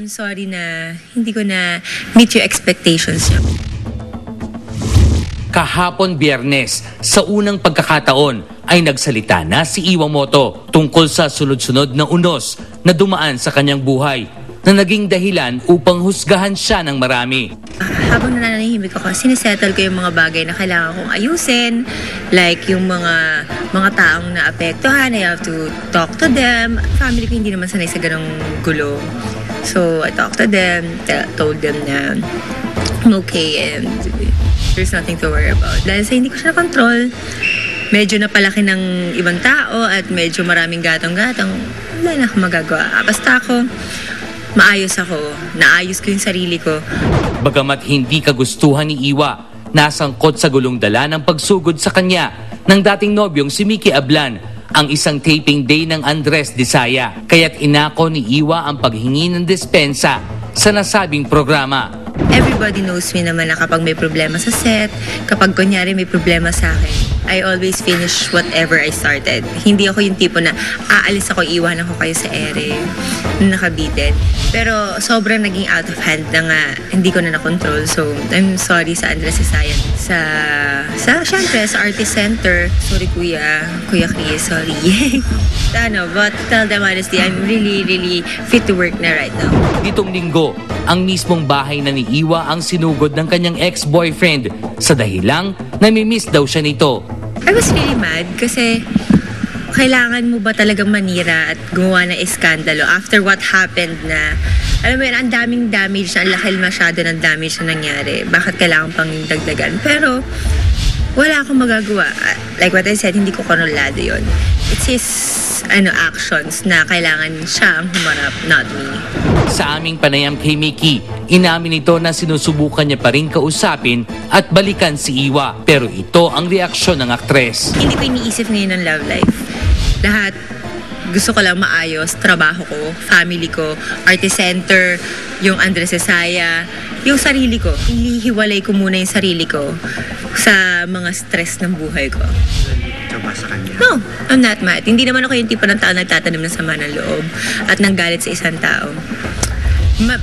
I'm sorry na hindi ko na meet your expectations niya. Kahapon Biyernes, sa unang pagkakataon ay nagsalita na si Iwamoto tungkol sa sunod-sunod na unos na dumaan sa kanyang buhay na naging dahilan upang husgahan siya ng marami. Habang nananahimik ako, sinisettle ko yung mga bagay na kailangan kong ayusin. Like yung mga taong naapektuhan, I have to talk to them. Family ko hindi naman sanay sa ganong gulo. So I talked to them, told them na I'm okay and there's nothing to worry about. Dahil sa hindi ko siya na-control, medyo napalaki ng ibang tao at medyo maraming gatong-gatong, wala na akong magagawa. Basta ako, maayos ako. Naayos ko yung sarili ko. Bagamat hindi kagustuhan ni Iwa, nasangkot sa gulong dala ng pagsugod sa kanya ng dating nobyong si Mickey Ablan ang isang taping day ng Andres Disaya. Kaya't inako ni Iwa ang paghingi ng dispensa sa nasabing programa. Everybody knows me naman na kapag may problema sa set, kapag kunyari may problema sa akin, I always finish whatever I started. Hindi ako yung tipo na aalis ako, iwanan ko kayo sa ere na nakabitin. Pero sobrang naging out of hand na nga, hindi ko na nakontrol. So, I'm sorry sa Andres Disaya. Syempre, sa Artist Center. Sorry, Kuya Chris, sorry. But tell them honestly, I'm really, really fit to work na right now. Ditong linggo, ang mismong bahay na ni Iwa ang sinugod ng kanyang ex-boyfriend sa dahilang namimiss daw siya nito. I was really mad kasi kailangan mo ba talagang manira at gumawa ng iskandalo after what happened na, alam mo yun, ang daming damage na, ang laki masyado ng damage na nangyari. Bakit kailangan pang dagdagan? Pero wala akong magagawa. Like what I said, hindi ko kontrolado yun. It's his actions na kailangan siya ang humarap, not me. Sa aming panayam kay Mickey, inamin nito na sinusubukan niya pa rin kausapin at balikan si Iwa. Pero ito ang reaksyon ng aktres. Hindi ko iniisip ngayon ang love life. Lahat gusto ko lang maayos, trabaho ko, family ko, Artist Center, yung Andres Disaya, yung sarili ko. Ilihiwalay ko muna yung sarili ko sa mga stress ng buhay ko. Ka ba sa kanya? No, I'm not mad. Hindi naman ako yung tipo ng tao nagtatanim ng sama ng loob at nanggalit sa isang tao.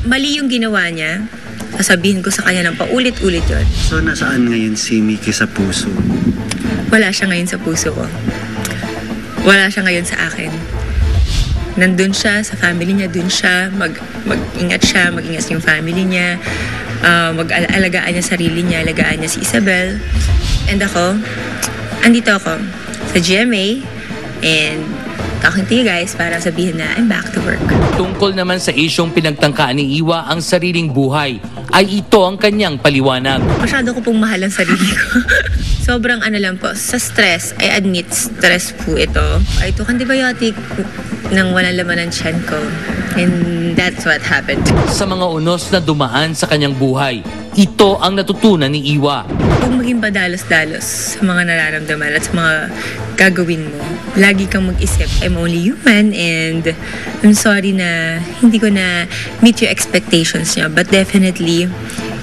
Mali yung ginawa niya. Sasabihin ko sa kanya ng paulit-ulit yun. So, nasaan ngayon si Mickey sa puso? Wala siya ngayon sa puso ko. Wala siya ngayon sa akin. Nandun siya, sa family niya, dun siya. Mag-ingat yung family niya. Mag-alagaan niya sarili niya, alagaan niya si Isabel. And ako, andito ako sa GMA and talking to you guys para sabihin na I'm back to work. Tungkol naman sa isyong pinagtangkaan ni Iwa ang sariling buhay, ay ito ang kanyang paliwanag. Masyado ko pong mahal ang sarili ko. Sobrang lang po, sa stress, I admit stress po ito. I took antibiotic nang walang laman ng tiyan ko. And that's what happened. Sa mga unos na dumaan sa kanyang buhay, ito ang natutunan ni Iwa. Huwag maging padalos-dalos sa mga nararamdaman at sa mga gagawin mo. Lagi kang mag-isip, I'm only human and I'm sorry na hindi ko na meet your expectations niya. But definitely,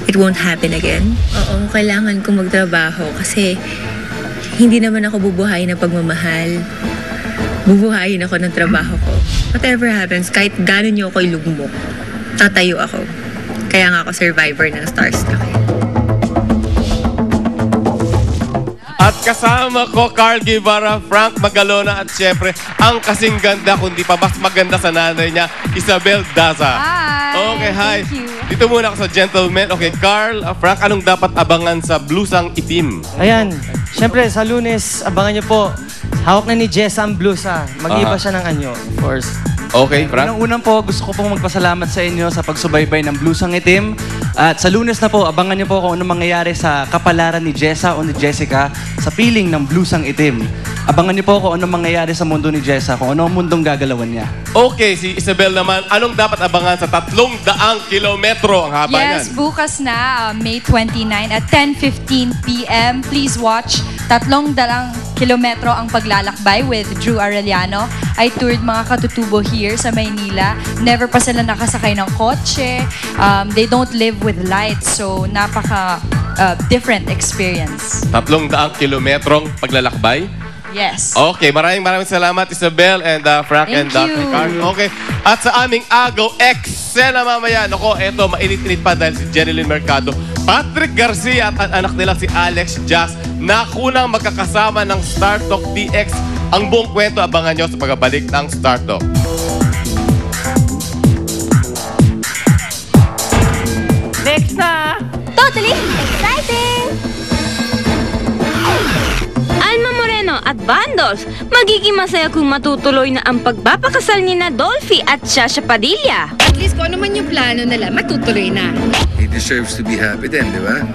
it won't happen again. Oo, kailangan kong magtrabaho kasi hindi naman ako bubuhayin ng pagmamahal. Bubuhayin ako ng trabaho ko. Whatever happens, kahit gano'n niyo ako ilugmok, tatayo ako. Kaya nga ako survivor ng Starstruck. At kasama ko, Carl Guevara, Frank Magalona at syempre, ang kasing ganda, kundi pa mas maganda sa nanay niya, Isabel Daza. Hi! Okay, hi. Thank you. Dito muna ako sa gentleman. Okay, Carl, Frank, anong dapat abangan sa blusang itim? Ayan, syempre sa Lunes, abangan niyo po. Hawak na ni Jessa ang blusa. Mag-iba siya ng anyo, of course. Okay, Frank. Unang-unang po, gusto ko pong magpasalamat sa inyo sa pagsubaybay ng Blusang Itim. At sa Lunes na po, abangan niyo po kung anong mangyayari sa kapalaran ni Jessa o ni Jessica sa piling ng Blusang Itim. Abangan niyo po kung anong mangyayari sa mundo ni Jessa, kung anong mundong gagalawan niya. Okay, si Isabel naman, anong dapat abangan sa 300 kilometro ang haba Yes, niyan? bukas na, May 29 at 10:15 p.m. Please watch 300 kilometro ang paglalakbay with Drew Arellano. I toured mga katutubo here sa Maynila. Never pa sila nakasakay ng kotse. They don't live with lights, so napaka different experience. 300 kilometrong paglalakbay? Yes. Okay, maraming salamat Isabel and Frank and Thank Dr. you. Carl. Okay, at sa aming agaw, eksena mamaya. Nako, eto, mainit-init pa dahil si Jeneline Mercado, Patrick Garcia at ang anak nila si Alex Jazz na kunang magkakasama ng Star Talk DX. Ang buong kwento, abangan nyo sa pagbabalik ng Star Talk. Next na! Totally exciting! Alma Moreno at Bandos, magiging masaya kung matutuloy na ang pagpapakasal ni na Dolphy at Shasha Padilla. At least kung ano man yung plano nila, matutuloy na. He deserves to be happy din, di ba?